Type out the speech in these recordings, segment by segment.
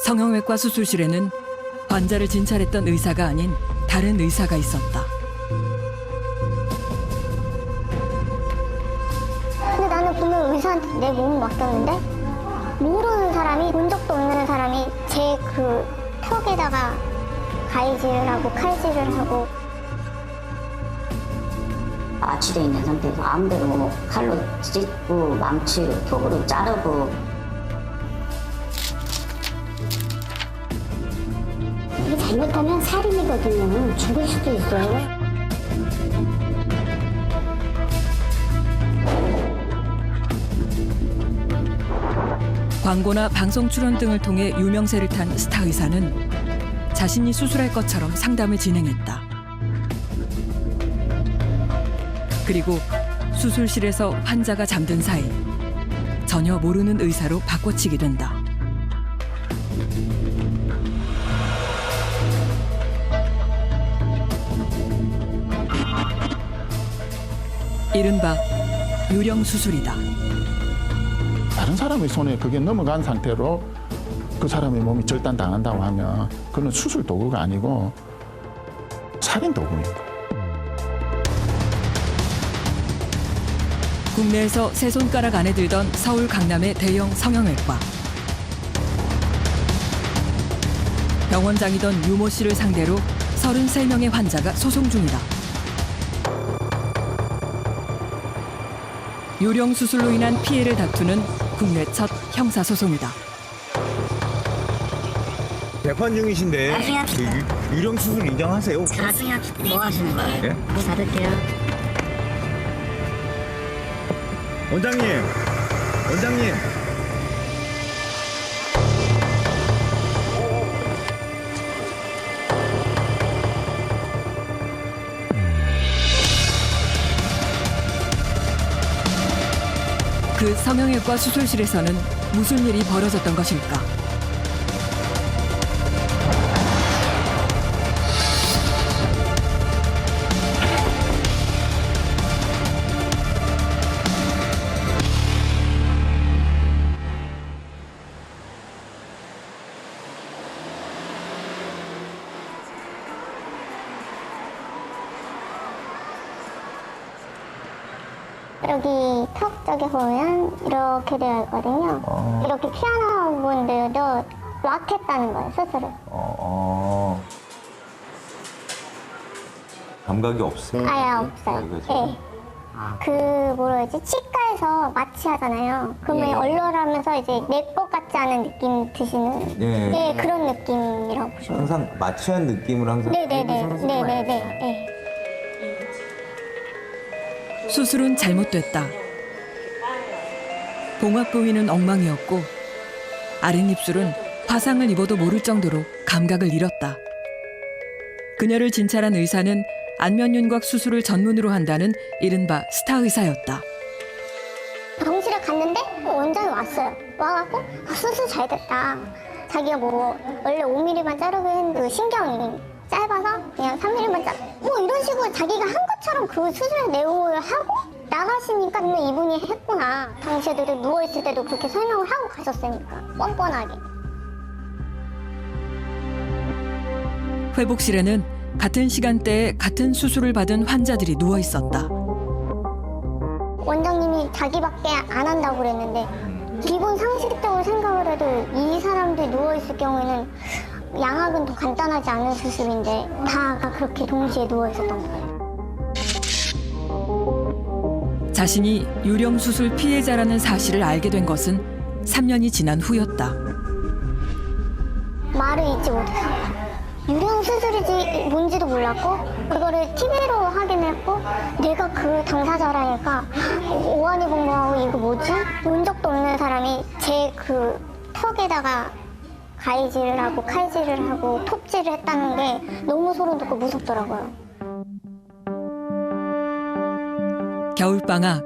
성형외과 수술실에는 환자를 진찰했던 의사가 아닌 다른 의사가 있었다. 근데 나는 분명 의사한테 내 몸을 맡겼는데 모르는 사람이, 본 적도 없는 사람이 제 그 턱에다가 가위질을 하고 칼질을 하고. 마취돼 있는 상태에서 마음대로 칼로 찢고 망치로 톱으로 자르고. 이게 잘못하면 살인이거든요. 죽을 수도 있어요. 광고나 방송 출연 등을 통해 유명세를 탄 스타 의사는 자신이 수술할 것처럼 상담을 진행했다. 그리고 수술실에서 환자가 잠든 사이 전혀 모르는 의사로 바꿔치게 된다. 이른바 유령 수술이다. 다른 사람의 손에 그게 넘어간 상태로 그 사람의 몸이 절단당한다고 하면 그건 수술 도구가 아니고 살인 도구입니다. 국내에서 세 손가락 안에 들던 서울 강남의 대형 성형외과. 병원장이던 유모 씨를 상대로 33명의 환자가 소송 중이다. 유령 수술로 인한 피해를 다투는 국내 첫 형사소송이다. 재판 중이신데 나중에 그 유령 수술 인정하세요? 나중에 뭐 하시는 거예요? 예? 뭐 받을게요. 원장님. 그 성형외과 수술실에서는 무슨 일이 벌어졌던 것일까? 여기 턱 쪽에 보면 이렇게 되어 있거든요. 이렇게 피아노 분들도 락 했다는 거예요, 수술을. 감각이 없어요. 아예 없어요. 이거지? 네. 그 뭐라 해야지, 치과에서 마취하잖아요. 그러면 예. 얼얼하면서 이제 내 것 같지 않은 느낌 드시는 예. 네, 그런 느낌이라고 보시면. 항상 마취한 느낌으로 항상. 네네네. 수술은 잘못됐다. 봉합 부위는 엉망이었고 아랫입술은 화상을 입어도 모를 정도로 감각을 잃었다. 그녀를 진찰한 의사는 안면윤곽 수술을 전문으로 한다는 이른바 스타 의사였다. 병실에 갔는데 원장이 왔어요. 와갖고 수술 잘 됐다. 자기가 뭐 원래 5mm만 자르고 했는데 그 신경이 짧아서 그냥 3mm만 자르. 뭐 이런 식으로 자기가 한 것처럼 그 수술 내용을 하고 나가시니까 이분이 했구나. 당시에도 누워있을 때도 그렇게 설명을 하고 가셨으니까 뻔뻔하게. 회복실에는 같은 시간대에 같은 수술을 받은 환자들이 누워 있었다. 원장님이 자기밖에 안 한다고 그랬는데 기본 상식적으로 생각을 해도 이 사람들이 누워있을 경우에는 양악은 더 간단하지 않은 수술인데 다가 그렇게 동시에 누워있었던 거예요. 자신이 유령 수술 피해자라는 사실을 알게 된 것은 3년이 지난 후였다. 말을 잊지 못했어요. 유령 수술이지 뭔지도 몰랐고 그거를 TV로 확인했고 내가 그 당사자라니까 오한이 공부하고 이거 뭐지? 본 적도 없는 사람이 제 그 턱에다가 가위질을 하고 칼질을 하고 톱질을 했다는 게 너무 소름 돋고 무섭더라고요. 겨울방학.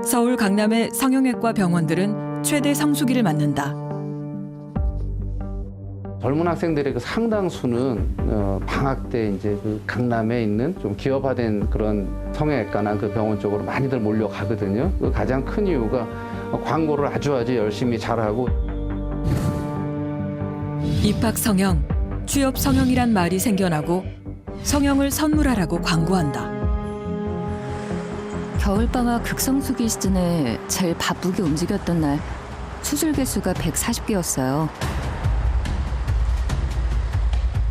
서울 강남의 성형외과 병원들은 최대 성수기를 맞는다. 젊은 학생들의 그 상당수는 방학 때 이제 그 강남에 있는 좀 기업화된 그런 성형외과나 그 병원 쪽으로 많이들 몰려가거든요. 그 가장 큰 이유가 광고를 아주 열심히 잘하고 입학 성형, 취업 성형이란 말이 생겨나고 성형을 선물하라고 광고한다. 겨울방학 극성수기 시즌에 제일 바쁘게 움직였던 날 수술 개수가 140개였어요.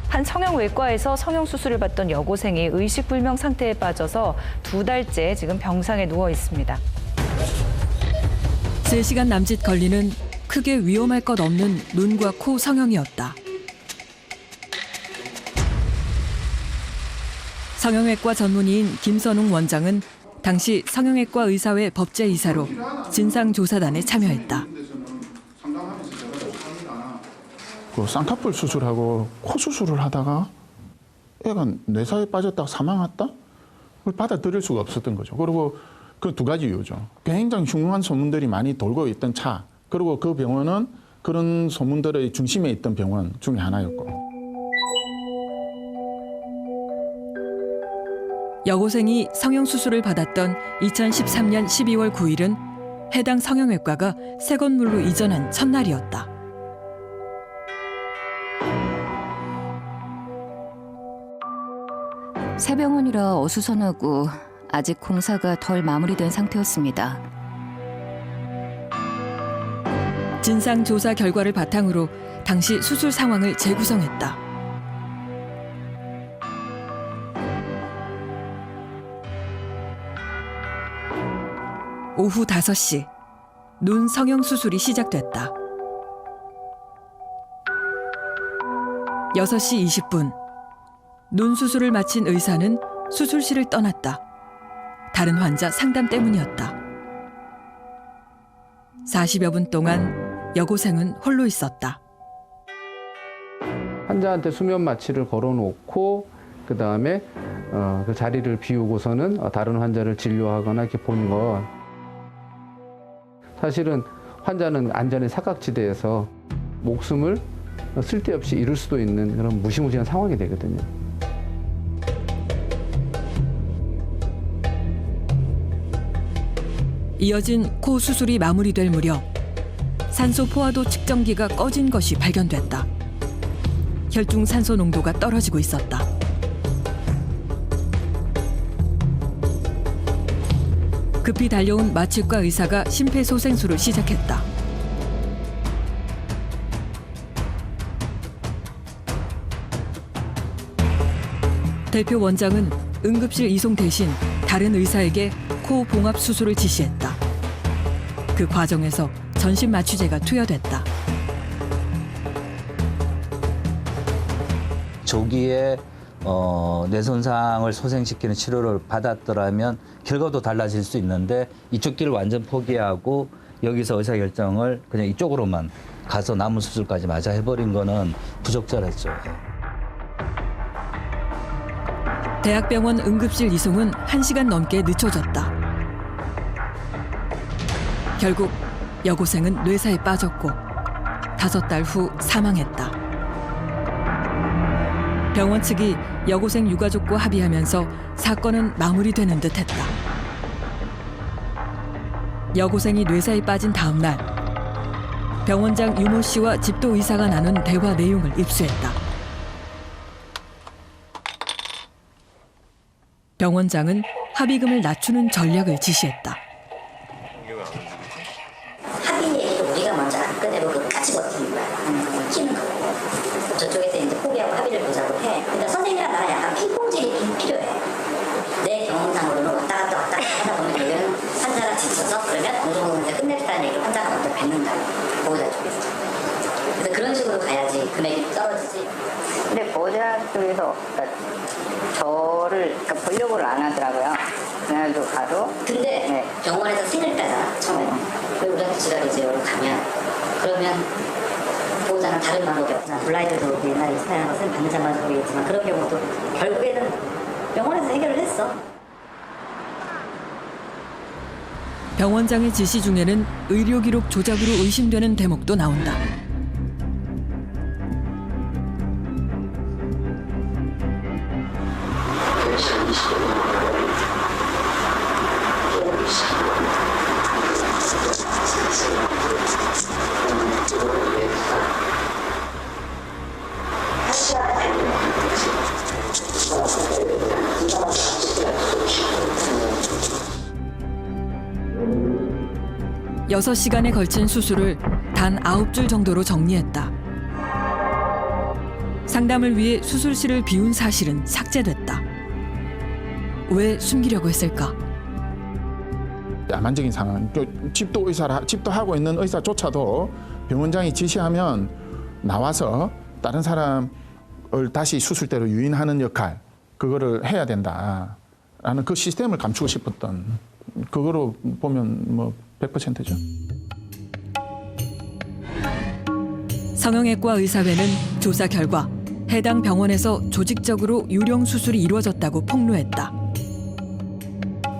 한 성형외과에서 성형수술을 받던 여고생이 의식불명 상태에 빠져서 2달째 지금 병상에 누워 있습니다. 3시간 남짓 걸리는 크게 위험할 것 없는 눈과 코 성형이었다. 성형외과 전문의인 김선웅 원장은 당시 성형외과 의사회 법제이사로 진상조사단에 참여했다. 그 쌍꺼풀 수술하고 코 수술을 하다가 애가 뇌사에 빠졌다가 사망했다? 그걸 받아들일 수가 없었던 거죠. 그리고 그 2가지 이유죠. 굉장히 흉흉한 소문들이 많이 돌고 있던 차, 그리고 그 병원은 그런 소문들의 중심에 있던 병원 중에 하나였고. 여고생이 성형수술을 받았던 2013년 12월 9일은 해당 성형외과가 새 건물로 이전한 첫날이었다. 새 병원이라 어수선하고 아직 공사가 덜 마무리된 상태였습니다. 진상조사 결과를 바탕으로 당시 수술 상황을 재구성했다. 오후 5시, 눈 성형 수술이 시작됐다. 6시 20분, 눈 수술을 마친 의사는 수술실을 떠났다. 다른 환자 상담 때문이었다. 40여 분 동안 여고생은 홀로 있었다. 환자한테 수면 마취를 걸어놓고 그 다음에 그 자리를 비우고서는 다른 환자를 진료하거나 이렇게 보는 것. 사실은 환자는 안전의 사각지대에서 목숨을 쓸데없이 잃을 수도 있는 그런 무시무시한 상황이 되거든요. 이어진 코 수술이 마무리될 무렵 산소 포화도 측정기가 꺼진 것이 발견됐다. 혈중 산소 농도가 떨어지고 있었다. 급히 달려온 마취과 의사가 심폐소생술을 시작했다. 대표 원장은 응급실 이송 대신 다른 의사에게 코 봉합 수술을 지시했다. 그 과정에서 전신 마취제가 투여됐다. 조기에 뇌 손상을 소생시키는 치료를 받았더라면 결과도 달라질 수 있는데 이쪽 길을 완전 포기하고 여기서 의사결정을 그냥 이쪽으로만 가서 남은 수술까지 마저 해버린 거는 부적절했죠. 대학병원 응급실 이송은 1시간 넘게 늦춰졌다. 결국 여고생은 뇌사에 빠졌고 5달 후 사망했다. 병원 측이 여고생 유가족과 합의하면서 사건은 마무리되는 듯했다. 여고생이 뇌사에 빠진 다음 날 병원장 유모 씨와 집도 의사가 나눈 대화 내용을 입수했다. 병원장은 합의금을 낮추는 전략을 지시했다. 합의 얘기를 우리가 먼저 안 꺼내고 끝까지 버티는 거야. 버티는 거고. 저쪽에서 이제 포기하고 합의를 보자고 해. 근데 선생님이랑 나랑 약간 핑퐁질이 좀 필요해. 내 경험상으로는 왔다 갔다 하다 보면 이거는 환자가 지쳐서 그러면 어느 정도 이제 끝내겠다는 얘기를 환자가 먼저 뱉는다. 보호자 쪽에서. 그래서 그런 식으로 가야지 금액이 떨어지지. 근데 보호자 쪽에서 저를 보려고를 안 하더라고요. 그날도 가도. 근데 병원에서 생을 빼잖아 처음에. 그리고 우리한테 지랄이지 여기 가면 그러면 보호자는 다른 방법이 없잖아. 블라인드도 옛날에 스타일한 것은 받는 자만 모르겠지만 그런 경우도 결국에는 병원에서 해결을 했어. 병원장의 지시 중에는 의료기록 조작으로 의심되는 대목도 나온다. 6시간에 걸친 수술을 단 9줄 정도로 정리했다. 상담을 위해 수술실을 비운 사실은 삭제됐다. 왜 숨기려고 했을까? 야만적인 상황. 집도 하고 있는 의사조차도 병원장이 지시하면 나와서 다른 사람을 다시 수술대로 유인하는 역할, 그거를 해야 된다라는 그 시스템을 감추고 싶었던, 그거로 보면 뭐 100%죠. 성형외과 의사회는 조사 결과 해당 병원에서 조직적으로 유령 수술이 이루어졌다고 폭로했다.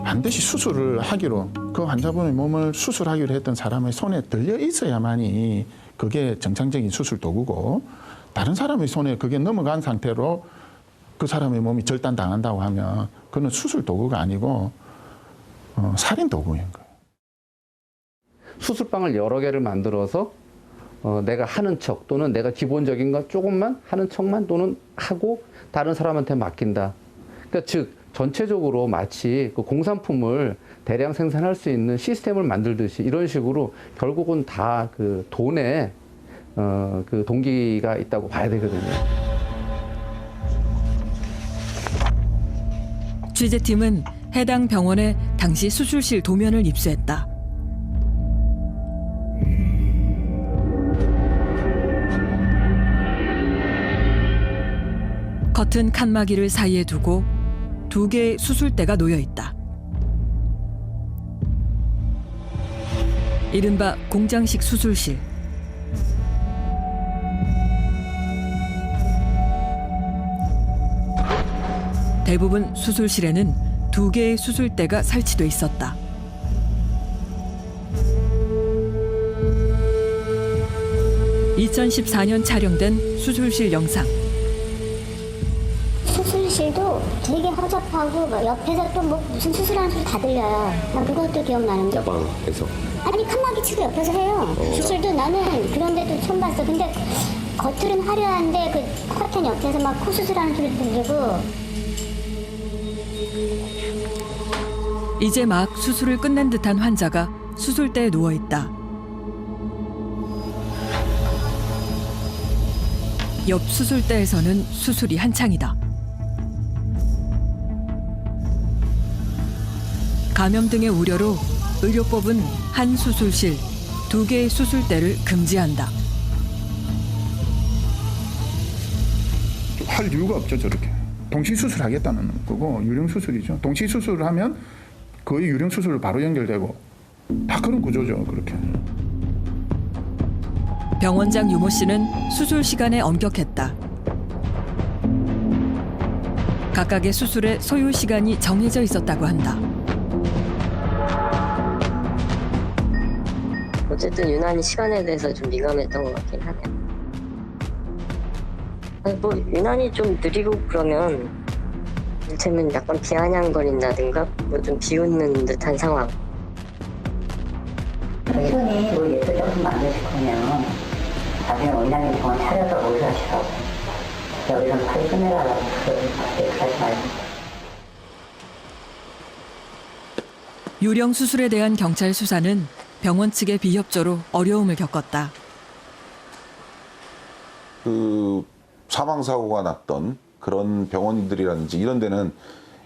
반드시 수술을 하기로, 그 환자분의 몸을 수술하기로 했던 사람의 손에 들려 있어야만이 그게 정상적인 수술 도구고, 다른 사람의 손에 그게 넘어간 상태로 그 사람의 몸이 절단당한다고 하면 그건 수술 도구가 아니고 살인 도구인 거예요. 수술방을 여러 개를 만들어서 내가 하는 척 또는 내가 기본적인 거 조금만 하는 척만 또는 하고 다른 사람한테 맡긴다. 그러니까 즉 전체적으로 마치 그 공산품을 대량 생산할 수 있는 시스템을 만들듯이 이런 식으로 결국은 다 그 돈에 그 동기가 있다고 봐야 되거든요. 취재팀은 해당 병원에 당시 수술실 도면을 입수했다. 커튼 칸막이를 사이에 두고 2개의 수술대가 놓여 있다. 이른바 공장식 수술실. 대부분 수술실에는 2개의 수술대가 설치돼 있었다. (2014년) 촬영된 수술실 영상. 수술실도 되게 허접하고 뭐 옆에서 또 뭐 무슨 수술하는 소리 다 들려요. 나 그것도 기억나는데. 야방에서. 아니 칸막이 치고 옆에서 해요. 수술도 나는 그런 데도 처음 봤어. 근데 겉으로는 화려한데 그 커튼 옆에서 막 코 수술하는 소리 들리고. 이제 막 수술을 끝낸 듯한 환자가 수술대에 누워 있다. 옆 수술대에서는 수술이 한창이다. 감염 등의 우려로 의료법은 한 수술실 2개의 수술대를 금지한다. 할 이유가 없죠, 저렇게. 동시 수술하겠다는 거고 유령 수술이죠. 동시 수술을 하면 거의 유령 수술로 바로 연결되고 다 그런 구조죠, 그렇게. 병원장 유모 씨는 수술 시간에 엄격했다. 각각의 수술의 소요 시간이 정해져 있었다고 한다. 어쨌든 유난히 시간에 대해서 좀 민감했던 것 같긴 하네요. 아니 뭐 유난히 좀 느리고 그러면 이를테면 약간 비아냥거린다든가 뭐 좀 비웃는 듯한 상황. 손이 뭐 예쁘게 조금 안 되실 거면 나중에 원장님 병원 차려서 의사시라고 여기서 빨리 끝내라고 그러지 말고. 유령 수술에 대한 경찰 수사는 병원 측의 비협조로 어려움을 겪었다. 그 사망 사고가 났던 그런 병원들이라든지 이런 데는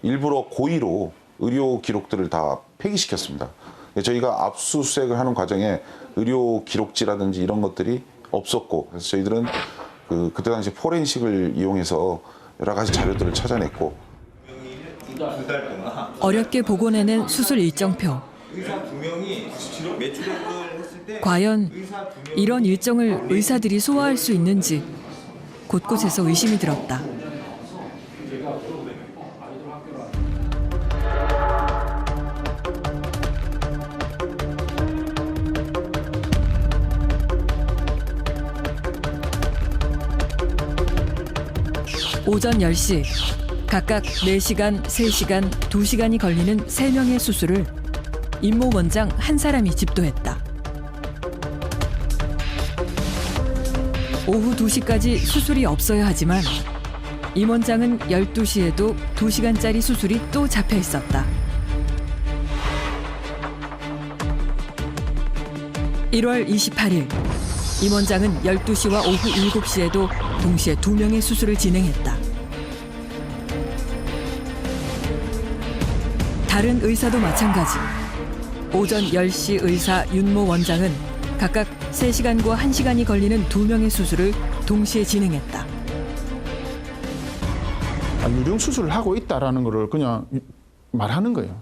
일부러 고의로 의료 기록들을 다 폐기시켰습니다. 저희가 압수수색을 하는 과정에 의료 기록지라든지 이런 것들이 없었고, 그래서 저희들은 그때 당시 포렌식을 이용해서 여러 가지 자료들을 찾아냈고. 어렵게 복원해낸 수술 일정표. 과연 이런 일정을 의사들이 소화할 수 있는지 곳곳에서 의심이 들었다. 오전 10시 각각 4시간, 3시간, 2시간이 걸리는 3명의 수술을 임모 원장 한 사람이 집도했다. 오후 2시까지 수술이 없어야 하지만 임 원장은 12시에도 2시간짜리 수술이 또 잡혀 있었다. 1월 28일 임 원장은 12시와 오후 7시에도 동시에 2명의 수술을 진행했다. 다른 의사도 마찬가지. 오전 10시 의사 윤모 원장은 각각 3시간과 1시간이 걸리는 2명의 수술을 동시에 진행했다. 유령 수술을 하고 있다라는 거를 그냥 말하는 거예요.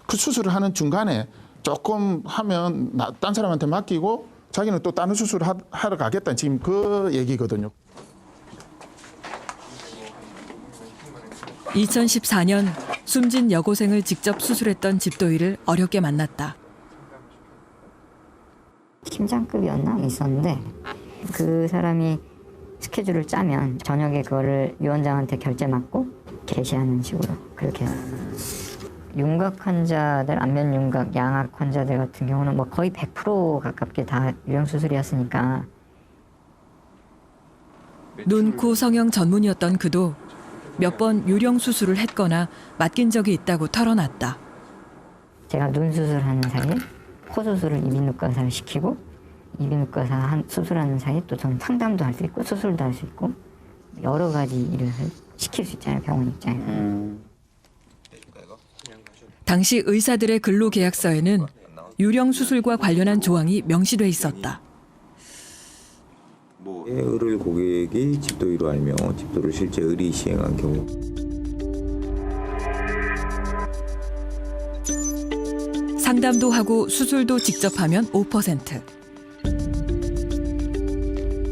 그 수술을 하는 중간에 조금 하면 딴 사람한테 맡기고 자기는 또 다른 수술을 하러 가겠다. 지금 그 얘기거든요. 2014년 숨진 여고생을 직접 수술했던 집도일을 어렵게 만났다. 팀장급이었나 있었는데 그 사람이 스케줄을 짜면 저녁에 그거를 위원장한테 결제 맡고 게시하는 식으로 그렇게 했어요. 윤곽 환자들, 안면 윤곽, 양악 환자들 같은 경우는 뭐 거의 100% 가깝게 다 유령 수술이었으니까. 눈, 코, 성형 전문이었던 그도 몇 번 유령 수술을 했거나 맡긴 적이 있다고 털어놨다. 제가 눈 수술하는 사이에 코 수술을 이비인후과 의사를 시키고 이비인후과 의사 수술하는 사이에 또 저는 상담도 할 수 있고 수술도 할 수 있고 여러 가지 일을 시킬 수 있잖아요, 병원 입장에서. 당시 의사들의 근로계약서에는 유령 수술과 관련한 조항이 명시돼 있었다. 의료 고객이 집도의로 알며 집도를 실제 의리 시행한 경우 상담도 하고 수술도 직접 하면 5%.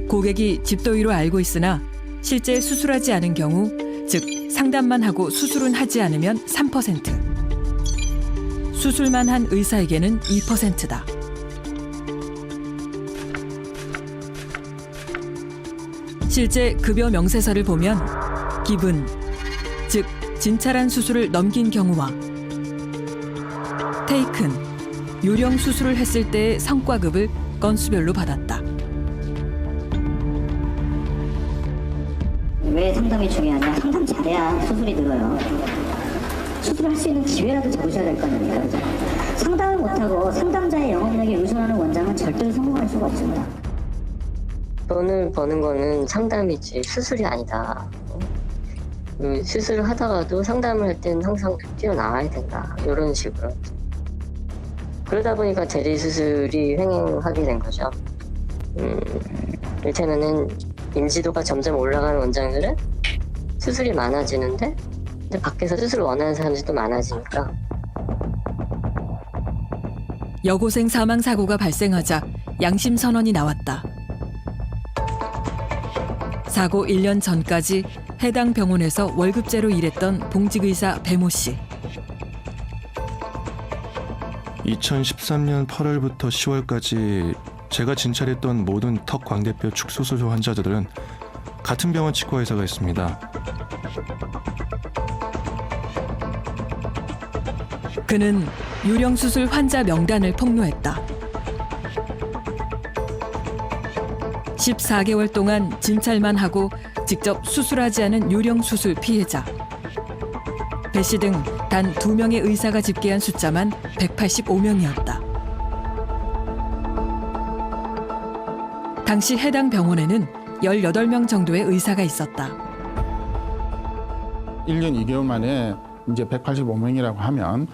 고객이 집도의로 알고 있으나 실제 수술하지 않은 경우, 즉 상담만 하고 수술은 하지 않으면 3%. 수술만 한 의사에게는 2%다. 실제 급여 명세서를 보면 기분, 즉 진찰한 수술을 넘긴 경우와 테이큰, 유령 수술을 했을 때의 성과급을 건수별로 받았다. 왜 상담이 중요하냐? 상담 잘해야 수술이 늘어요. 수술할 수 있는 기회라도 잡으셔야 될 거 아닙니까? 그죠? 상담을 못하고 상담자의 영업력에 의존하는 원장은 절대로 성공할 수가 없습니다. 돈을 버는 거는 상담이지 수술이 아니다. 수술을 하다가도 상담을 할 때는 항상 뛰어나와야 된다. 이런 식으로. 그러다 보니까 대리수술이 횡행하게 된 거죠. 이를테면은 인지도가 점점 올라가는 원장들은 수술이 많아지는데 근데 밖에서 수술을 원하는 사람들이 또 많아지니까 여고생 사망 사고가 발생하자 양심 선언이 나왔다. 사고 1년 전까지 해당 병원에서 월급제로 일했던 봉직의사 배모 씨. 2013년 8월부터 10월까지 제가 진찰했던 모든 턱 광대뼈 축소수술 환자들은 같은 병원 치과의사가 있습니다. 그는 유령 수술 환자 명단을 폭로했다. 14개월 동안 진찰만 하고 직접 수술하지 않은 유령 수술 피해자. 배 씨 등 단 2명의 의사가 집계한 숫자만 185명이었다. 당시 해당 병원에는 18명 정도의 의사가 있었다. 1년 2개월 만에 이제 185명이라고 하면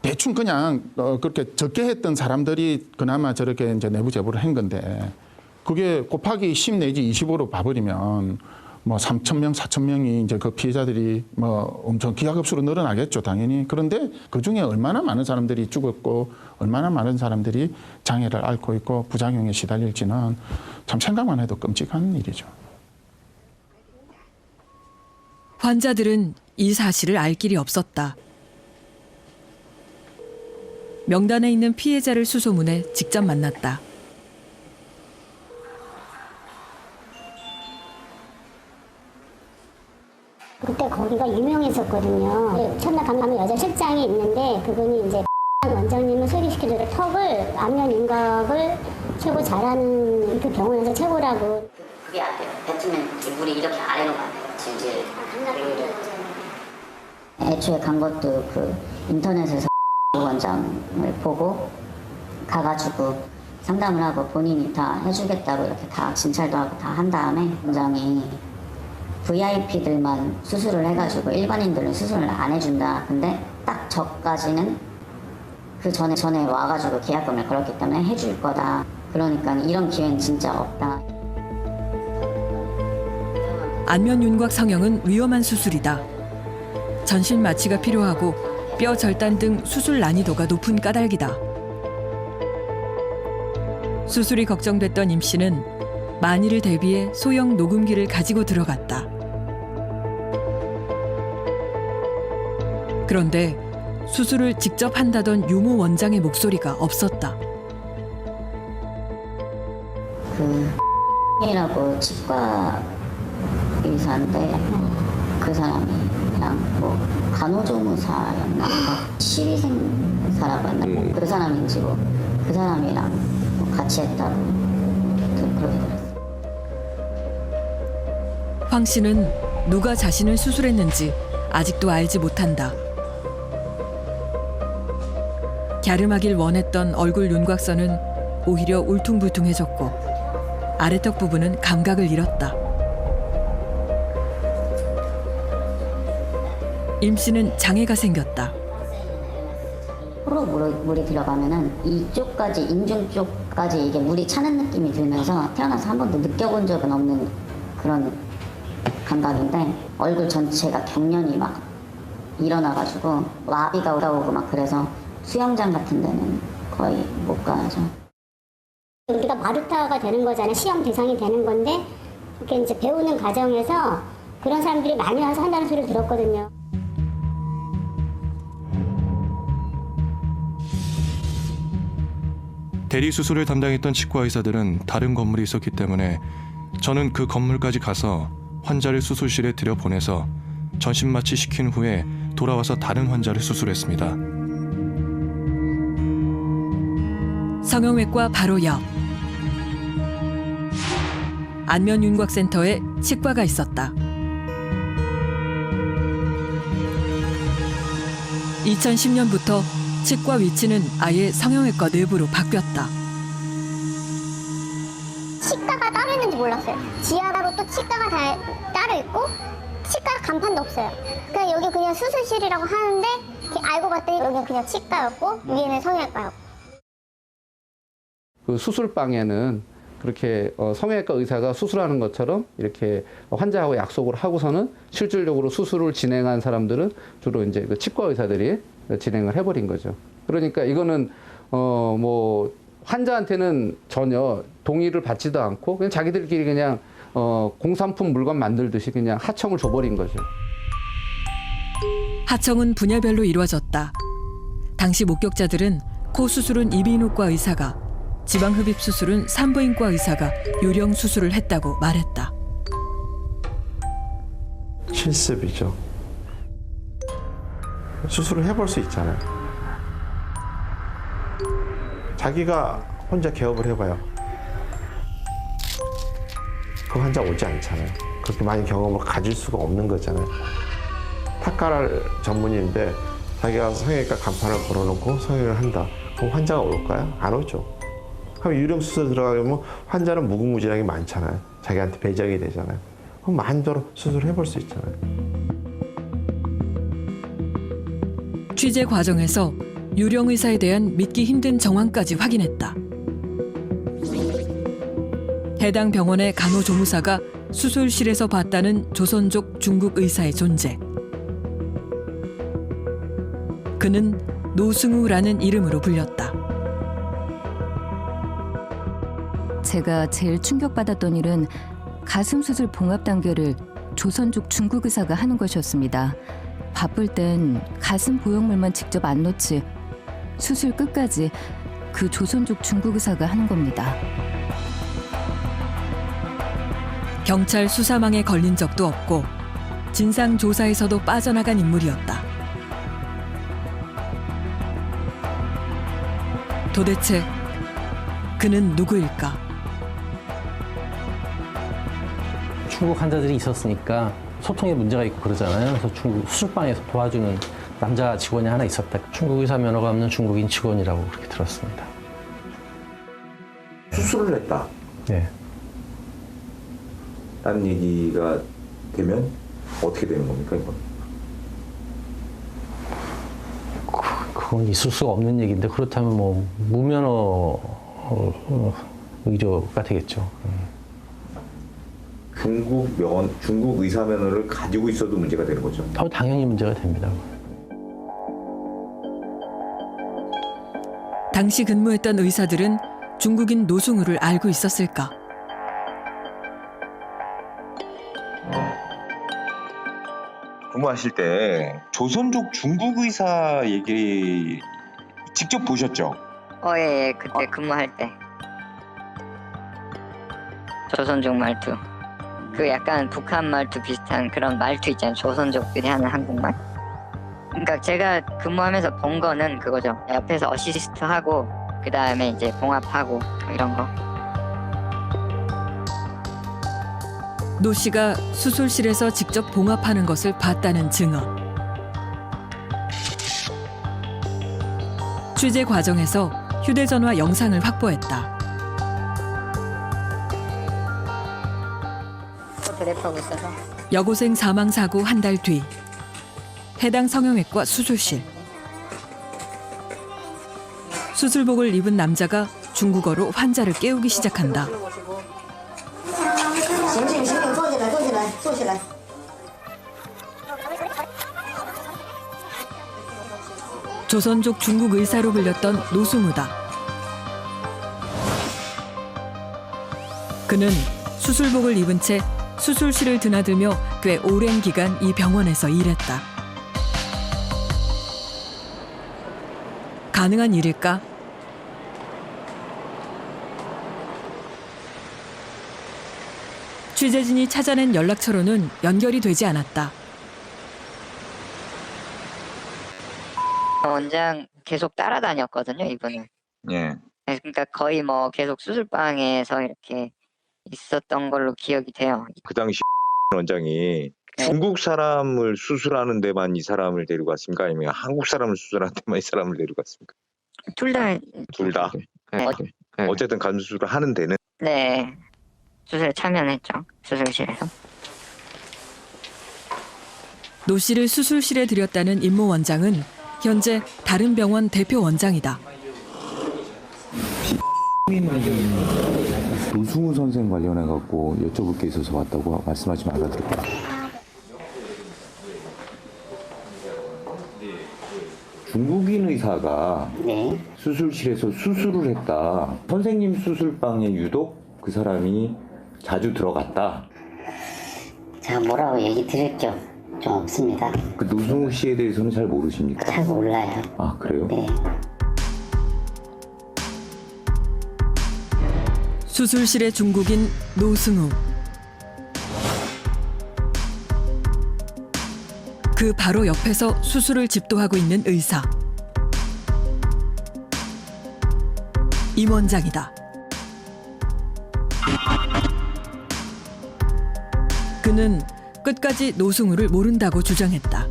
대충 그냥 그렇게 적게 했던 사람들이 그나마 저렇게 이제 내부 제보를 한 건데 그게 곱하기 10 내지 20으로 봐버리면 뭐 3,000명, 4,000명이 이제 그 피해자들이 뭐 엄청 기하급수로 늘어나겠죠, 당연히. 그런데 그 중에 얼마나 많은 사람들이 죽었고 얼마나 많은 사람들이 장애를 앓고 있고 부작용에 시달릴지는 참 생각만 해도 끔찍한 일이죠. 환자들은 이 사실을 알 길이 없었다. 명단에 있는 피해자를 수소문해 직접 만났다. 그때 거기가 유명했었거든요. 첫날 가면 여자 실장이 있는데 그분이 이제 원장님을 소개시켜줘서 턱을 안면 윤곽을 최고 잘하는 그 병원에서 최고라고. 그게 안 돼요. 뱉으면 물이 이렇게 아래로 가요. 질질. 애초에 간 것도 그 인터넷에서 원장을 보고 가가지고 상담을 하고 본인이 다 해주겠다고 이렇게 다 진찰도 하고 다 한 다음에 원장이 VIP들만 수술을 해가지고 일반인들은 수술을 안 해준다. 근데 딱 저까지는 그 전에 와가지고 계약금을 걸었기 때문에 해줄 거다. 그러니까 이런 기회는 진짜 없다. 안면 윤곽 성형은 위험한 수술이다. 전신 마취가 필요하고 뼈 절단 등 수술 난이도가 높은 까닭이다. 수술이 걱정됐던 임 씨는 만일을 대비해 소형 녹음기를 가지고 들어갔다. 그런데 수술을 직접 한다던 유모 원장의 목소리가 없었다. 이라고 치과 의사인데 그 사람이랑 뭐 간호조무사였나 시위생사라고 했나 그 사람인지 그 사람이랑 같이 했다고 그렇게 들었어요. 황 씨는 누가 자신을 수술했는지 아직도 알지 못한다. 갸름하길 원했던 얼굴 윤곽선은 오히려 울퉁불퉁해졌고 아래턱 부분은 감각을 잃었다. 임 씨는 장애가 생겼다. 코로 물이 들어가면은 이쪽까지 인중 쪽까지 이게 물이 차는 느낌이 들면서 태어나서 한 번도 느껴본 적은 없는 그런 감각인데 얼굴 전체가 경련이 막 일어나가지고 와비가 오고 막 그래서 수영장 같은 데는 거의 못 가죠. 우리가 마루타가 되는 거잖아요. 시험 대상이 되는 건데 이렇게 이제 배우는 과정에서 그런 사람들이 많이 와서 한다는 소리를 들었거든요. 대리 수술을 담당했던 치과 의사들은 다른 건물이 있었기 때문에 저는 그 건물까지 가서 환자를 수술실에 들여보내서 전신 마취 시킨 후에 돌아와서 다른 환자를 수술했습니다. 성형외과 바로 옆 안면윤곽센터에 치과가 있었다. 2010년부터 치과 위치는 아예 성형외과 내부로 바뀌었다. 치과가 따로 있는지 몰랐어요. 지하로 또 치과가 따로 있고 치과 간판도 없어요. 그냥 여기 그냥 수술실이라고 하는데 알고 봤더니 여기 그냥 치과였고 위에는 성형외과였고. 그 수술방에는 그렇게 성형외과 의사가 수술하는 것처럼 이렇게 환자하고 약속을 하고서는 실질적으로 수술을 진행한 사람들은 주로 이제 그 치과 의사들이 진행을 해버린 거죠. 그러니까 이거는 뭐 환자한테는 전혀 동의를 받지도 않고 그냥 자기들끼리 그냥 공산품 물건 만들듯이 그냥 하청을 줘버린 거죠. 하청은 분야별로 이루어졌다. 당시 목격자들은 코 수술은 이비인후과 의사가, 지방흡입 수술은 산부인과 의사가 요령 수술을 했다고 말했다. 실습이죠. 수술을 해볼 수 있잖아요. 자기가 혼자 개업을 해봐요. 그 환자 오지 않잖아요. 그렇게 많은 경험을 가질 수가 없는 거잖아요. 탁가랄 전문의인데 자기가 성형외과 간판을 걸어놓고 성형을 한다. 그럼 환자가 올까요? 안 오죠. 그럼 유령 수술 들어가면 환자는 무궁무진하게 많잖아요. 자기한테 배정이 되잖아요. 그럼 마음대로 수술을 해볼 수 있잖아요. 취재 과정에서 유령 의사에 대한 믿기 힘든 정황까지 확인했다. 해당 병원의 간호조무사가 수술실에서 봤다는 조선족 중국 의사의 존재. 그는 노승우라는 이름으로 불렸다. 제가 제일 충격받았던 일은 가슴 수술 봉합 단계를 조선족 중국 의사가 하는 것이었습니다. 바쁠 땐 가슴 보형물만 직접 안 놓지 수술 끝까지 그 조선족 중국 의사가 하는 겁니다. 경찰 수사망에 걸린 적도 없고 진상조사에서도 빠져나간 인물이었다. 도대체 그는 누구일까? 중국 환자들이 있었으니까 소통에 문제가 있고 그러잖아요. 그래서 중국 수술방에서 도와주는 남자 직원이 하나 있었다. 중국 의사 면허가 없는 중국인 직원이라고 그렇게 들었습니다. 수술을 했다. 네. 라는 얘기가 되면 어떻게 되는 겁니까, 이건? 그건 있을 수가 없는 얘기인데 그렇다면 뭐 무면허 의료가 되겠죠. 중국 의사 면허를 가지고 있어도 문제가 되는 거죠. 당연히 문제가 됩니다. 당시 근무했던 의사들은 중국인 노승우를 알고 있었을까? 근무하실 때 조선족 중국 의사 얘기 직접 보셨죠? 예, 그때 근무할 때. 조선족 말투. 그 약간 북한 말투 비슷한 그런 말투 있잖아요. 조선족들이 하는 한국말. 그러니까 제가 근무하면서 본 거는 그거죠. 옆에서 어시스트 하고 그 다음에 이제 봉합하고 이런 거. 노 씨가 수술실에서 직접 봉합하는 것을 봤다는 증언. 취재 과정에서 휴대전화 영상을 확보했다. 드랩하고 있어서. 여고생 사망 사고 한 달 뒤. 해당 성형외과 수술실. 수술복을 입은 남자가 중국어로 환자를 깨우기 시작한다. 조선족 중국 의사로 불렸던 노승우다. 그는 수술복을 입은 채 수술실을 드나들며 꽤 오랜 기간 이 병원에서 일했다. 가능한 일일까? 취재진이 찾아낸 연락처로는 연결이 되지 않았다. 원장 계속 따라다녔거든요, 이분은. 예. 그러니까 거의 뭐 계속 수술방에서 이렇게 있었던 걸로 기억이 돼요. 그 당시 원장이 중국 사람을 수술하는 데만 이 사람을 데리고 갔습니까? 아니면 한국 사람을 수술하는 데만 이 사람을 데리고 갔습니까? 둘 다. 둘 다. 어쨌든 간 수술을 하는 데는. 네. 수술에 참여했죠. 수술실에서. 노 씨를 수술실에 들였다는 임모 원장은 현재 다른 병원 대표 원장이다. 노승우 선생 관련해 갖고 여쭤볼 게 있어서 왔다고 말씀하시면 알아들을게요. 중국인 의사가 수술실에서 수술을 했다. 선생님 수술방에 유독 그 사람이 자주 들어갔다. 제가 뭐라고 얘기 드릴 게 좀 없습니다. 그 노승우 씨에 대해서는 잘 모르십니까? 잘 몰라요. 아, 그래요? 네. 수술실의 중국인 노승우. 그 바로 옆에서 수술을 집도하고 있는 의사. 임 원장이다. 그는 끝까지 노승우를 모른다고 주장했다.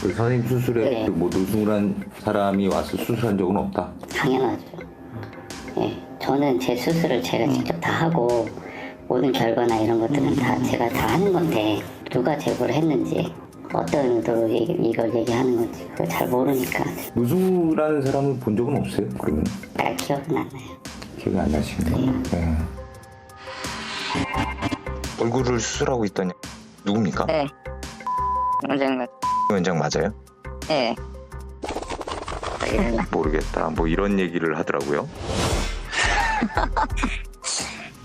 그 선생님 수술에 뭐 노승우란 사람이 와서 수술한 적은 없다? 당연하죠. 예, 저는 제 수술을 제가 직접 다 하고 모든 결과나 이런 것들은 다 제가 다 하는 건데 누가 제보를 했는지 어떤 의도로 이걸 얘기하는 건지 그걸 잘 모르니까. 노승우라는 사람을 본 적은 없어요? 그러면? 기억은 안 나요. 기억이 안 나시네요. 네. 얼굴을 수술하고 있다니 누굽니까? 네. 원장 원장 맞아요? 네. 모르겠다. 뭐 이런 얘기를 하더라고요.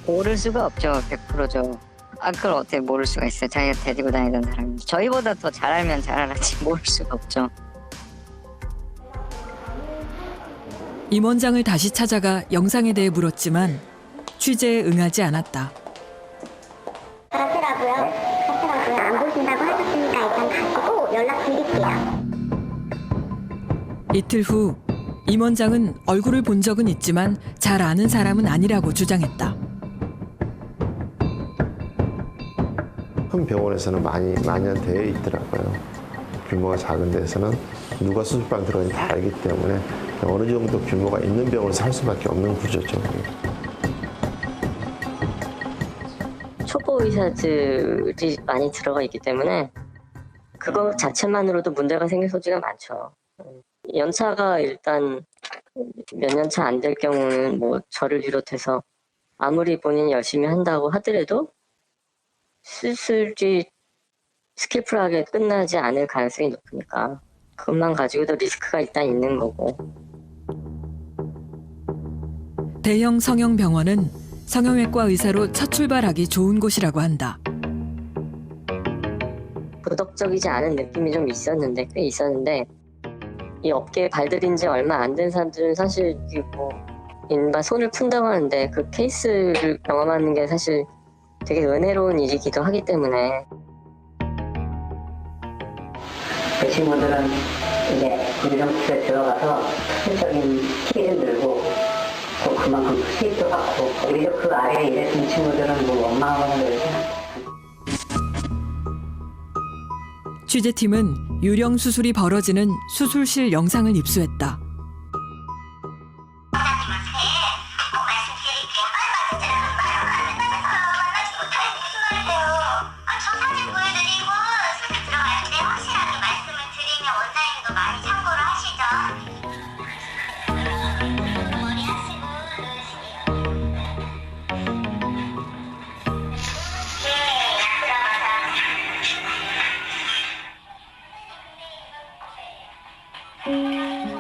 모를 수가 없죠. 100%죠. 아, 그걸 어떻게 모를 수가 있어요. 자기가 데리고 다니던 사람이. 저희보다 더 잘 알면 잘 알았지 모를 수가 없죠. 임 원장을 다시 찾아가 영상에 대해 물었지만 취재에 응하지 않았다. 가시라고요? 안 보신다고 하셨으니까 일단 가시고 연락드릴게요. 이틀 후 임 원장은 얼굴을 본 적은 있지만 잘 아는 사람은 아니라고 주장했다. 큰 병원에서는 많이 되어 있더라고요. 규모가 작은 데서는 누가 수술방 들어가는지 다 알기 때문에 어느 정도 규모가 있는 병원에서 할 수밖에 없는 구조죠. 초보 의사들이 많이 들어가 있기 때문에 그거 자체만으로도 문제가 생길 소지가 많죠. 연차가 일단 몇 년 차 안 될 경우는 뭐 저를 비롯해서 아무리 본인이 열심히 한다고 하더라도 수술이 스킬풀하게 끝나지 않을 가능성이 높으니까 그것만 가지고도 리스크가 일단 있는 거고. 대형 성형병원은 성형외과 의사로 첫 출발하기 좋은 곳이라고 한다. 도덕적이지 않은 느낌이 좀 있었는데 꽤 있었는데 이 업계에 발들인 지 얼마 안 된 사람들은 사실 뭐 인바 손을 푼다고 하는데 그 케이스를 경험하는 게 사실 되게 은혜로운 일이기도 하기 때문에 그 친구들은 이제 유령수술에 들어가서 특별적인 키를 들고 또 그만큼 수익도 받고 오히려 그 아래에 일했던 친구들은 뭐 원망하거나 그러지 않아요. 취재팀은 유령 수술이 벌어지는 수술실 영상을 입수했다.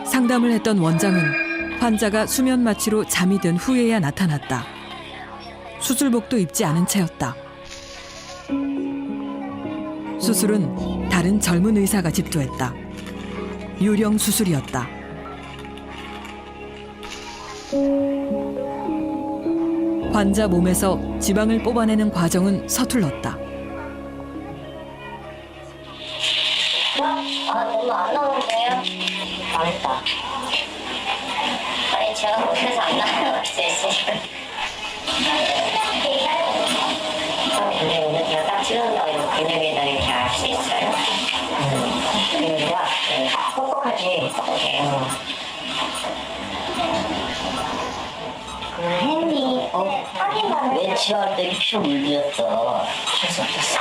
상담을 했던 원장은 환자가 수면 마취로 잠이 든 후에야 나타났다. 수술복도 입지 않은 채였다. 수술은 다른 젊은 의사가 집도했다. 유령 수술이었다. 환자 몸에서 지방을 뽑아내는 과정은 서툴렀다. 너무 안 나오는데요? 망했다. 아니 제가 못해서 안 나와요. 근데 오늘 제가 딱 찍은다고 이런 근육에다 이렇게 알 수 있어요? 근육이가 뻑뻑하지? 그 햄이 외치할 때 피 물들였어. 할수 없었어.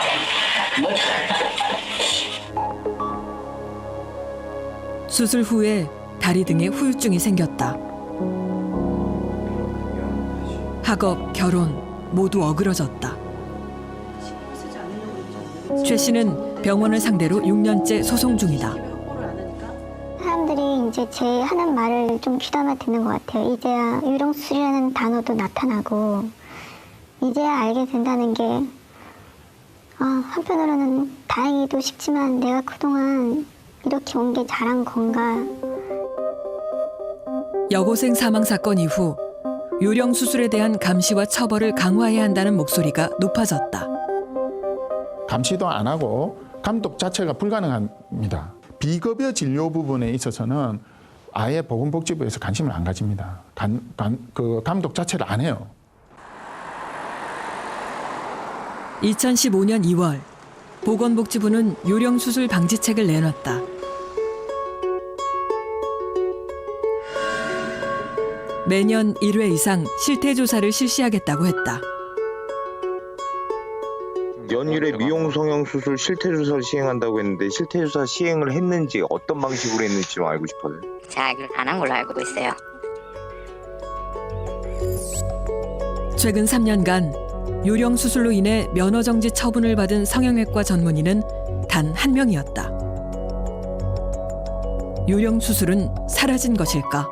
수술 후에 다리 등에 후유증이 생겼다. 학업, 결혼 모두 어그러졌다. 최 씨는 병원을 상대로 6년째 소송 중이다. 사람들이 이제 제 하는 말을 좀 귀담아 듣는 것 같아요. 이제야 유령수술이라는 단어도 나타나고 이제야 알게 된다는 게 한편으로는 다행이도 싶지만 내가 그동안 이렇게 온 게 잘한 건가. 여고생 사망 사건 이후 유령 수술에 대한 감시와 처벌을 강화해야 한다는 목소리가 높아졌다. 감시도 안 하고 감독 자체가 불가능합니다. 비급여 진료 부분에 있어서는 아예 보건복지부에서 관심을 안 가집니다. 그 감독 자체를 안 해요. 2015년 2월 보건복지부는 유령 수술 방지책을 내놨다. 매년 1회 이상 실태조사를 실시하겠다고 했다. 연일에 미용 성형 수술 실태조사를 시행한다고 했는데 실태조사 시행을 했는지 어떤 방식으로 했는지 좀 알고 싶어요. 제가 알기로 안 한 걸로 알고 있어요. 최근 3년간 유령 수술로 인해 면허정지 처분을 받은 성형외과 전문의는 단 한 명이었다. 유령 수술은 사라진 것일까?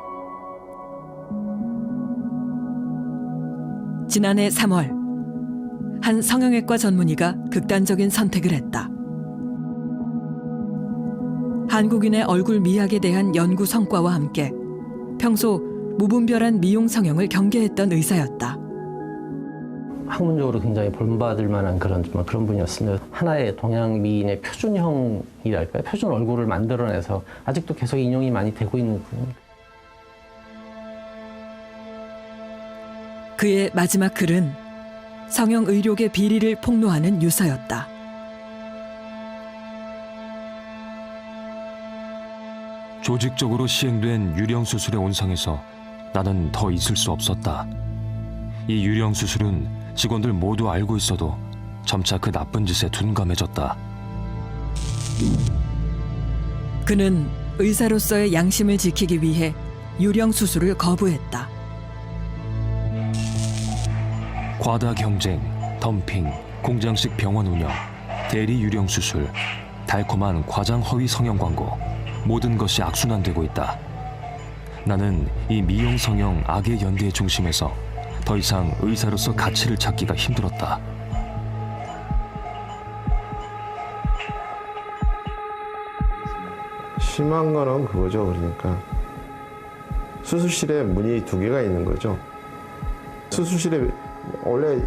지난해 3월 한 성형외과 전문의가 극단적인 선택을 했다. 한국인의 얼굴 미학에 대한 연구 성과와 함께 평소 무분별한 미용 성형을 경계했던 의사였다. 학문적으로 굉장히 본받을 만한 그런 분이었으면 하나의 동양 미인의 표준형이랄까요? 표준 얼굴을 만들어내서 아직도 계속 인용이 많이 되고 있는 분. 그의 마지막 글은 성형 의료계 비리를 폭로하는 유서였다. 조직적으로 시행된 유령 수술의 온상에서 나는 더 있을 수 없었다. 이 유령 수술은 직원들 모두 알고 있어도 점차 그 나쁜 짓에 둔감해졌다. 그는 의사로서의 양심을 지키기 위해 유령 수술을 거부했다. 과다 경쟁, 덤핑, 공장식 병원 운영, 대리 유령 수술, 달콤한 과장 허위 성형 광고, 모든 것이 악순환되고 있다. 나는 이 미용 성형 악의 연대의 중심에서 더 이상 의사로서 가치를 찾기가 힘들었다. 심한 거는 그거죠. 그러니까 수술실에 문이 2개가 있는 거죠. 수술실에 원래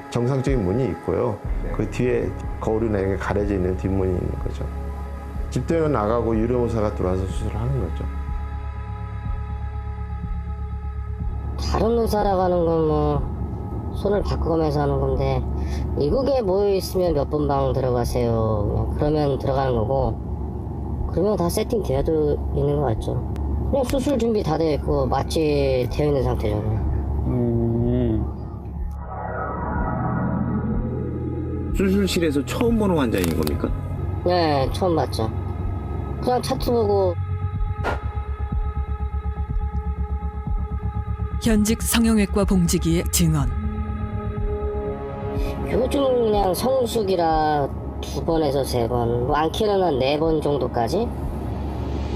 정상적인 문이 있고요. 그 뒤에 거울이나 이렇게 가려져 있는 뒷문이 있는 거죠. 집도에는 나가고 유료의사가 들어와서 수술을 하는 거죠. 다른 의사라고 하는 건 뭐 손을 바꿔가면서 하는 건데 이국에 모여 있으면 몇 분 방 들어가세요. 그러면 들어가는 거고 그러면 다 세팅 되어 있는 거 같죠. 그냥 수술 준비 다 되어 있고 마취 되어 있는 상태죠. 수술실에서 처음 보는 환자인 겁니까? 네, 처음 봤죠. 그냥 차트 보고 현직 성형외과 봉지기의 증언. 요즘 그냥 성숙이라 2번에서 3번, 많게는 4번 정도까지.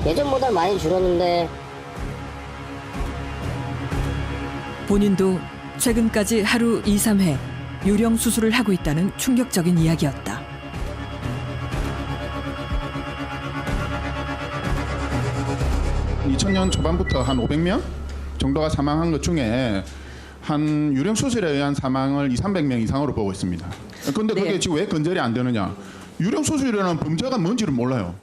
예전보다 많이 줄었는데 본인도 최근까지 하루 2, 3회 유령 수술을 하고 있다는 충격적인 이야기였다. (2000년) 초반부터 한 500명 정도가 사망한 것 중에 한 유령 수술에 의한 사망을 200~300명 이상으로 보고 있습니다. 그런데 그게 지금 왜 근절이 안 되느냐? 유령 수술이라는 범죄가 뭔지를 몰라요.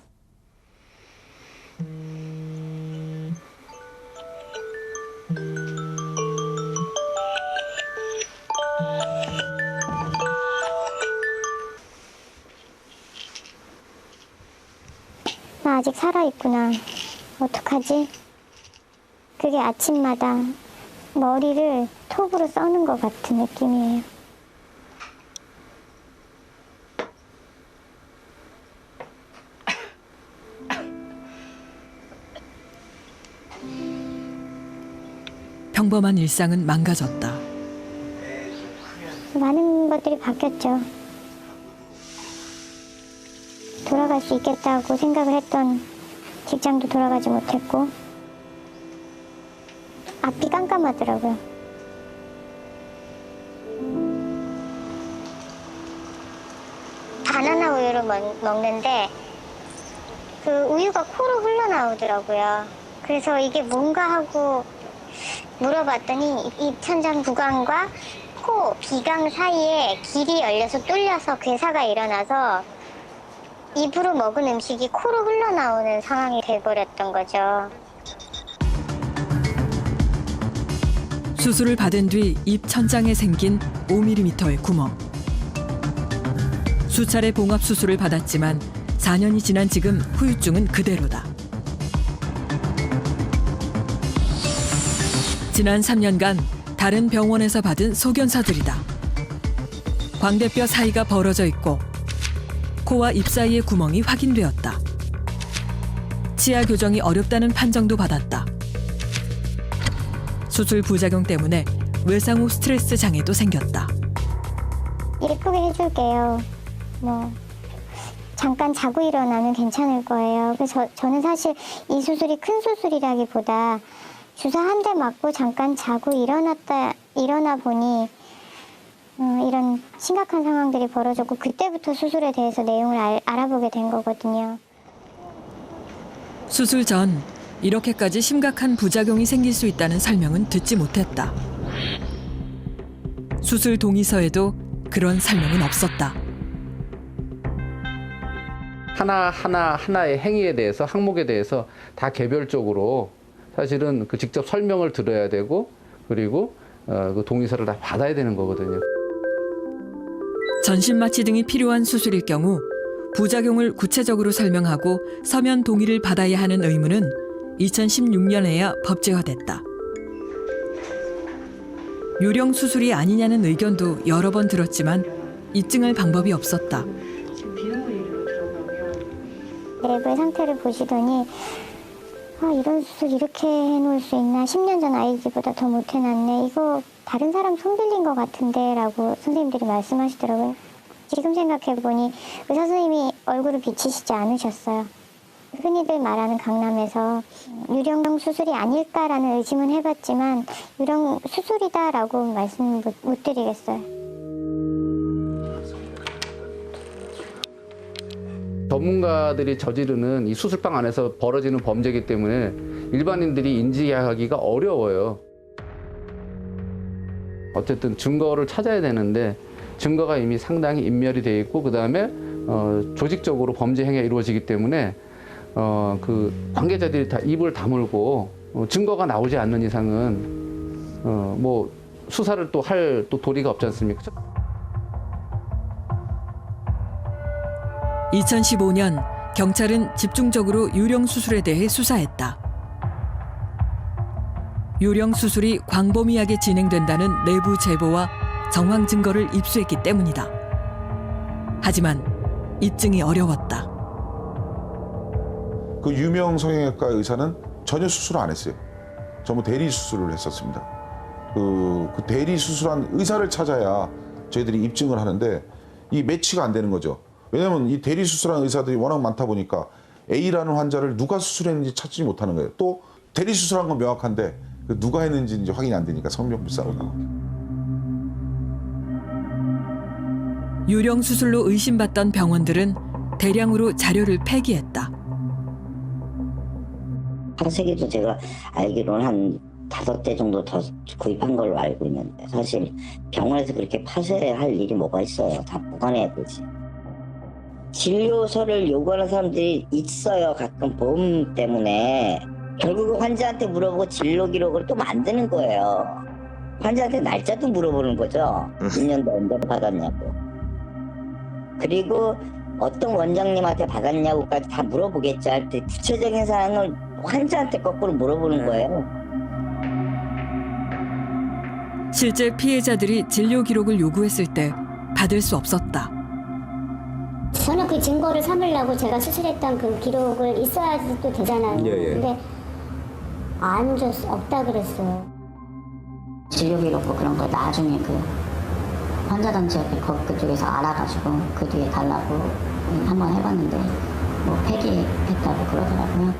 나 아직 살아있구나. 어떡하지? 그게 아침마다 머리를 톱으로 써는 것 같은 느낌이에요. 평범한 일상은 망가졌다. 많은 것들이 바뀌었죠. 돌아갈 수 있겠다고 생각을 했던 직장도 돌아가지 못했고 앞이 깜깜하더라고요. 바나나 우유를 먹는데 그 우유가 코로 흘러나오더라고요. 그래서 이게 뭔가 하고 물어봤더니 입천장 구강과 코, 비강 사이에 길이 열려서 뚫려서 괴사가 일어나서 입으로 먹은 음식이 코로 흘러나오는 상황이 돼버렸던 거죠. 수술을 받은 뒤 입 천장에 생긴 5mm의 구멍. 수차례 봉합 수술을 받았지만 4년이 지난 지금 후유증은 그대로다. 지난 3년간 다른 병원에서 받은 소견서들이다. 광대뼈 사이가 벌어져 있고 코와 입 사이의 구멍이 확인되었다. 치아 교정이 어렵다는 판정도 받았다. 수술 부작용 때문에 외상 후 스트레스 장애도 생겼다. 예쁘게 해줄게요. 뭐 잠깐 자고 일어나면 괜찮을 거예요. 그래서 저는 사실 이 수술이 큰 수술이라기보다 주사 한 대 맞고 잠깐 자고 일어나 보니 이런 심각한 상황들이 벌어졌고 그때부터 수술에 대해서 내용을 알아보게 된 거거든요. 수술 전 이렇게까지 심각한 부작용이 생길 수 있다는 설명은 듣지 못했다. 수술 동의서에도 그런 설명은 없었다. 하나의 행위에 대해서, 항목에 대해서 다 개별적으로 사실은 그 직접 설명을 들어야 되고 그리고 그 동의서를 다 받아야 되는 거거든요. 전신마취 등이 필요한 수술일 경우 부작용을 구체적으로 설명하고 서면 동의를 받아야 하는 의무는 2016년에야 법제화됐다. 유령 수술이 아니냐는 의견도 여러 번 들었지만 입증할 방법이 없었다. 내부의 상태를 보시더니 이런 수술 이렇게 해놓을 수 있나, 10년 전 아이디보다 더 못 해놨네, 이거 다른 사람 손 빌린 것 같은데 라고 선생님들이 말씀하시더라고요. 지금 생각해보니 의사 선생님이 얼굴을 비치시지 않으셨어요. 흔히들 말하는 강남에서 유령 수술이 아닐까라는 의심은 해봤지만 유령 수술이다라고 말씀 못 드리겠어요. 전문가들이 저지르는 이 수술방 안에서 벌어지는 범죄이기 때문에 일반인들이 인지하기가 어려워요. 어쨌든 증거를 찾아야 되는데 증거가 이미 상당히 인멸이 돼 있고 그다음에 조직적으로 범죄 행위가 이루어지기 때문에 그 관계자들이 다 입을 다물고 증거가 나오지 않는 이상은 뭐 수사를 또 할 또 도리가 없지 않습니까? 2015년 경찰은 집중적으로 유령 수술에 대해 수사했다. 유령 수술이 광범위하게 진행된다는 내부 제보와 정황 증거를 입수했기 때문이다. 하지만 입증이 어려웠다. 그 유명 성형외과 의사는 전혀 수술을 안 했어요. 전부 대리 수술을 했었습니다. 그 대리 수술한 의사를 찾아야 저희들이 입증을 하는데 이 매치가 안 되는 거죠. 왜냐하면 이 대리 수술한 의사들이 워낙 많다 보니까 A라는 환자를 누가 수술했는지 찾지 못하는 거예요. 또 대리 수술한 건 명확한데 누가 했는지 이제 확인이 안 되니까 성명불 싸우고. 유령 수술로 의심받던 병원들은 대량으로 자료를 폐기했다. 파쇄기도 제가 알기로는 한 5대 정도 더 구입한 걸로 알고 있는데 사실 병원에서 그렇게 파쇄할 일이 뭐가 있어요. 다 보관해야 되지. 진료서를 요구하는 사람들이 있어요. 가끔 보험 때문에. 결국 환자한테 물어보고 진료 기록을 또 만드는 거예요. 환자한테 날짜도 물어보는 거죠. 1년도 언제 받았냐고. 그리고 어떤 원장님한테 받았냐고까지 다 물어보겠죠. 할 때 구체적인 사항을 환자한테 거꾸로 물어보는 거예요. 실제 피해자들이 진료 기록을 요구했을 때 받을 수 없었다. 저는 그 증거를 삼으려고 제가 수술했던 그 기록을 있어야지 또 되잖아요. 예. 근데 안 줬어, 없다 그랬어요. 진료 기록 뭐 그런 거 나중에 그 환자 단체 그쪽에서 알아가지고 그 뒤에 달라고 한번 해봤는데 뭐 폐기했다고 그러더라고요.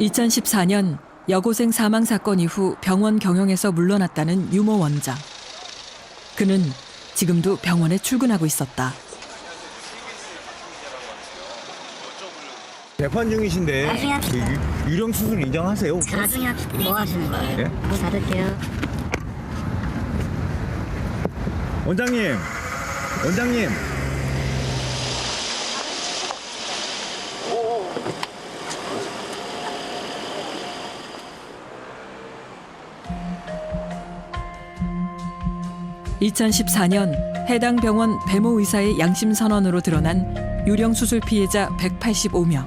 2014년 여고생 사망 사건 이후 병원 경영에서 물러났다는 유모 원장. 그는 지금도 병원에 출근하고 있었다. 재판 중이신데 나중에 그 유령 수술 인정하세요? 나중에 뭐 하시는 거예요? 예? 뭐 받을게요. 원장님. 2014년 해당 병원 배모 의사의 양심 선언으로 드러난 유령 수술 피해자 185명.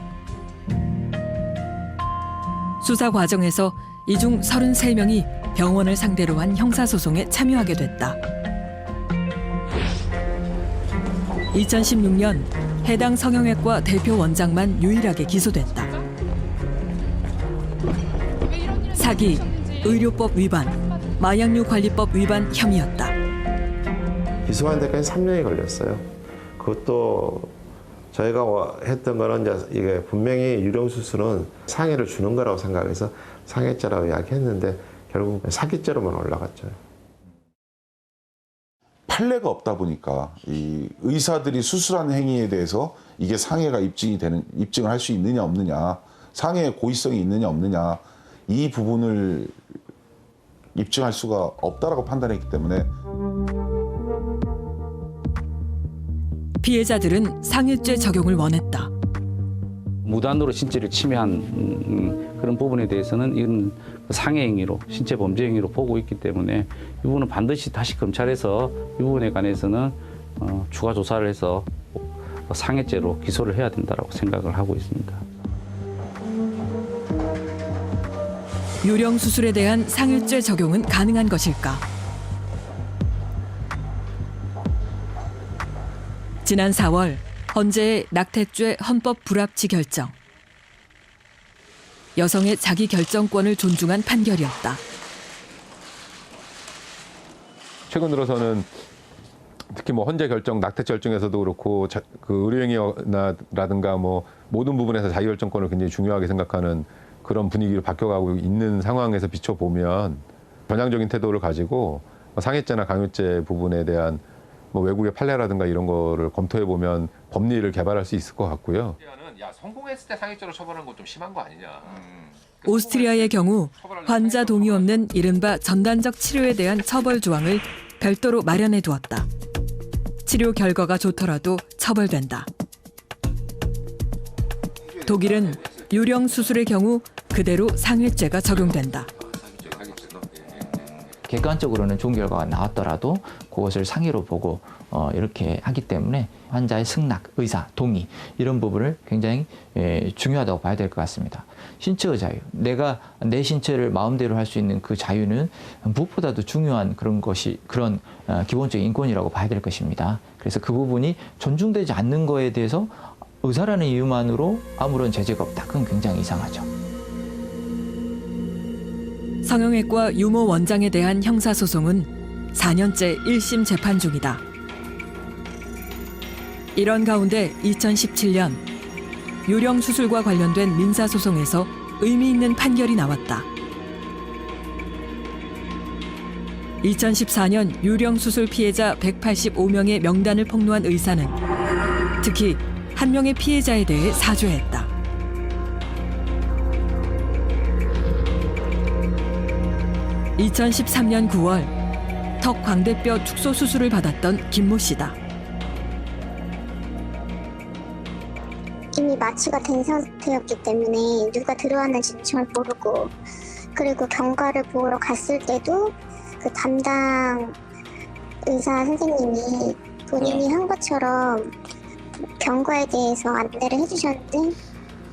수사 과정에서 이 중 33명이 병원을 상대로 한 형사소송에 참여하게 됐다. 2016년 해당 성형외과 대표 원장만 유일하게 기소됐다. 사기, 의료법 위반, 마약류 관리법 위반 혐의였다. 기소한 데까지 3년이 걸렸어요. 그것도 저희가 했던 거는 이제 이게 분명히 유령 수술은 상해를 주는 거라고 생각해서 상해죄라고 이야기했는데 결국 사기죄로만 올라갔죠. 판례가 없다 보니까 이 의사들이 수술한 행위에 대해서 이게 상해가 입증을 할 수 있느냐 없느냐, 상해의 고의성이 있느냐 없느냐, 이 부분을 입증할 수가 없다라고 판단했기 때문에 피해자들은 상해죄 적용을 원했다. 무단으로 신체를 침해한 그런 부분에 대해서는 이런 상해 행위로, 신체 범죄 행위로 보고 있기 때문에 이 부분은 반드시 다시 검찰에서 이 부분에 관해서는 추가 조사를 해서 상해죄로 기소를 해야 된다라고 생각을 하고 있습니다. 유령 수술에 대한 상해죄 적용은 가능한 것일까? 지난 4월 헌재의 낙태죄 헌법 불합치 결정. 여성의 자기 결정권을 존중한 판결이었다. 최근 들어서는 특히 뭐 헌재 결정, 낙태 결정에서도 그렇고 그 의료행위라든가 뭐 모든 부분에서 자기결정권을 굉장히 중요하게 생각하는 그런 분위기로 바뀌어가고 있는 상황에서 비춰보면 전향적인 태도를 가지고 상해죄나 강요죄 부분에 대한 뭐 외국의 판례라든가 이런 거를 검토해 보면 법리를 개발할 수 있을 것 같고요. 야, 성공했을 때 상해죄로 처벌하는 건 좀 심한 거 아니냐. 오스트리아의 경우 환자 동의 없는 이른바 전단적 치료에 대한 처벌 조항을 별도로 마련해 두었다. 치료 결과가 좋더라도 처벌된다. 독일은 유령 수술의 경우 그대로 상해죄가 적용된다. 객관적으로는 좋은 결과가 나왔더라도 그것을 상해로 보고 이렇게 하기 때문에 환자의 승낙, 의사, 동의 이런 부분을 굉장히 중요하다고 봐야 될 것 같습니다. 신체의 자유, 내가 내 신체를 마음대로 할 수 있는 그 자유는 무엇보다도 중요한 그런 기본적인 인권이라고 봐야 될 것입니다. 그래서 그 부분이 존중되지 않는 거에 대해서 의사라는 이유만으로 아무런 제재가 없다. 그건 굉장히 이상하죠. 성형외과 유모 원장에 대한 형사소송은 4년째 1심 재판 중이다. 이런 가운데 2017년 유령 수술과 관련된 민사소송에서 의미 있는 판결이 나왔다. 2014년 유령 수술 피해자 185명의 명단을 폭로한 의사는 특히 한 명의 피해자에 대해 사죄했다. (2013년 9월) 턱 광대뼈 축소 수술을 받았던 김모 씨다. 이미 마취가 된 상태였기 때문에 누가 들어왔는지는 잘 모르고, 그리고 경과를 보러 갔을 때도 그 담당 의사 선생님이 본인이 한 것처럼 경과에 대해서 안내를 해주셨는데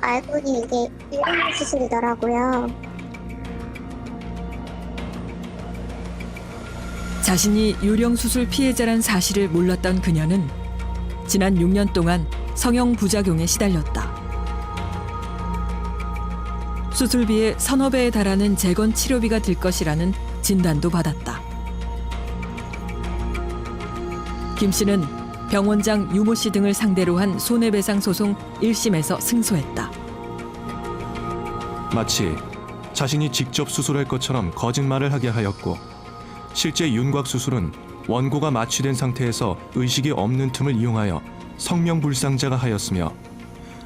알고 보니 이게 유령 수술이더라고요. 자신이 유령 수술 피해자란 사실을 몰랐던 그녀는 지난 6년 동안 성형 부작용에 시달렸다. 수술비의 서너 배에 달하는 재건 치료비가 들 것이라는 진단도 받았다. 김 씨는 병원장 유모 씨 등을 상대로 한 손해배상 소송 1심에서 승소했다. 마치 자신이 직접 수술할 것처럼 거짓말을 하게 하였고 실제 윤곽 수술은 원고가 마취된 상태에서 의식이 없는 틈을 이용하여 성명불상자가 하였으며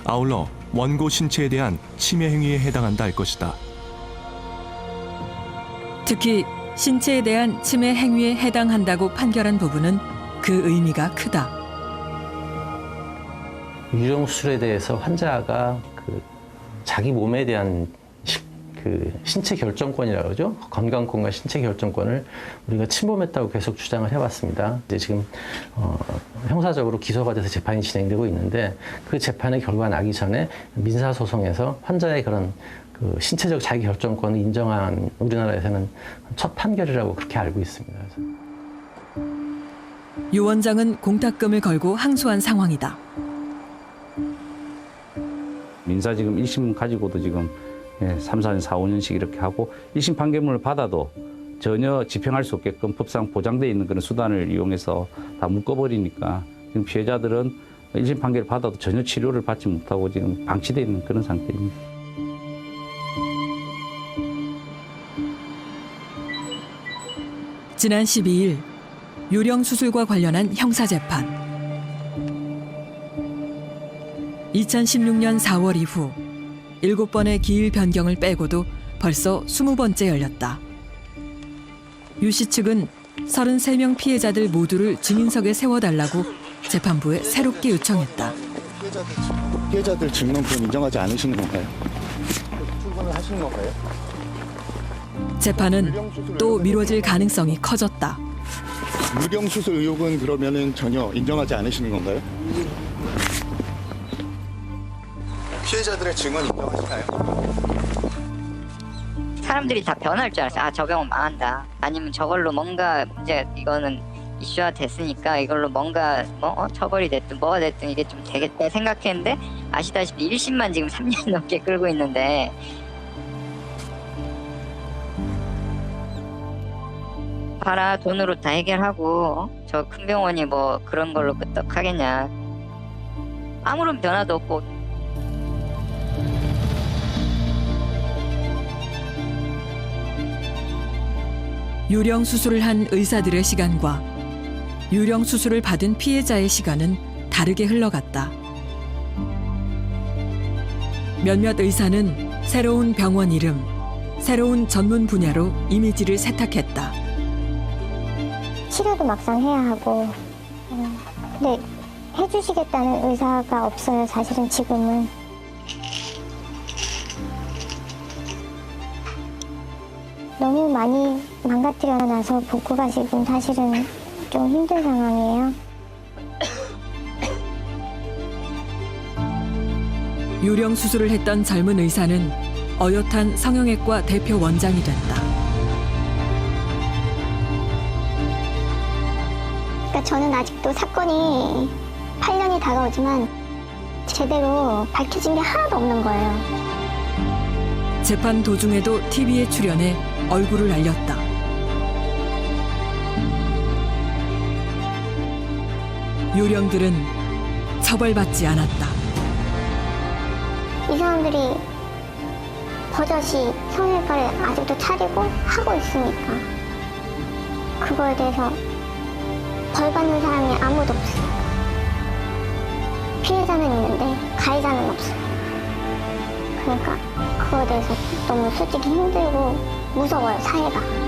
아울러 원고 신체에 대한 침해 행위에 해당한다 할 것이다. 특히 신체에 대한 침해 행위에 해당한다고 판결한 부분은 그 의미가 크다. 유령 수술에 대해서 환자가 자기 몸에 대한 신체 결정권이라고 그러죠. 건강권과 신체 결정권을 우리가 침범했다고 계속 주장을 해왔습니다. 이제 지금 형사적으로 기소가 돼서 재판이 진행되고 있는데 그 재판의 결과가 나기 전에 민사소송에서 환자의 그런 신체적 자기 결정권을 인정한 우리나라에서는 첫 판결이라고 그렇게 알고 있습니다. 유 원장은 공탁금을 걸고 항소한 상황이다. 민사 지금 1심 가지고도 지금 3, 4년, 4, 5년씩 이렇게 하고 1심 판결문을 받아도 전혀 집행할 수 없게끔 법상 보장되어 있는 그런 수단을 이용해서 다 묶어버리니까 지금 피해자들은 1심 판결을 받아도 전혀 치료를 받지 못하고 지금 방치되어 있는 그런 상태입니다. 지난 12일 유령 수술과 관련한 형사재판. 2016년 4월 이후 7번의 기일 변경을 빼고도 벌써 20번째 열렸다. 유 씨 측은 33명 피해자들 모두를 증인석에 세워달라고 재판부에 새롭게 요청했다. 피해자들 증명권 인정하지 않으시는 건가요? 출근을 하시는 건가요? 재판은 또 미뤄질 가능성이 커졌다. 유령 수술 의혹은 그러면은 전혀 인정하지 않으시는 건가요? 피해자들의 증언 인정하시나요? 사람들이 다 변할 줄 알았어요. 아, 저 병원 망한다. 아니면 저걸로 뭔가 이제 이거는 이슈화 됐으니까 이걸로 뭔가 처벌이 됐든 뭐가 됐든 이게 좀 되겠다 생각했는데 아시다시피 1심만 지금 3년 넘게 끌고 있는데 봐라 돈으로 다 해결하고 저 큰 병원이 뭐 그런 걸로 끄떡하겠냐. 아무런 변화도 없고. 유령 수술을 한 의사들의 시간과 유령 수술을 받은 피해자의 시간은 다르게 흘러갔다. 몇몇 의사는 새로운 병원 이름, 새로운 전문 분야로 이미지를 세탁했다. 치료도 막상 해야 하고 근데 해주시겠다는 의사가 없어요. 사실은 지금은. 너무 많이 망가뜨려놔서 복구가 지금 사실은 좀 힘든 상황이에요. 유령 수술을 했던 젊은 의사는 어엿한 성형외과 대표 원장이 됐다. 그러니까 저는 아직도 사건이 8년이 다가오지만 제대로 밝혀진 게 하나도 없는 거예요. 재판 도중에도 TV에 출연해 얼굴을 알렸다. 유령들은 처벌받지 않았다. 이 사람들이 버젓이 성형외과를 아직도 차리고 하고 있으니까 그거에 대해서 벌 받는 사람이 아무도 없어요. 피해자는 있는데 가해자는 없어요. 그러니까 그거에 대해서 너무 솔직히 힘들고 무서워요, 사회가.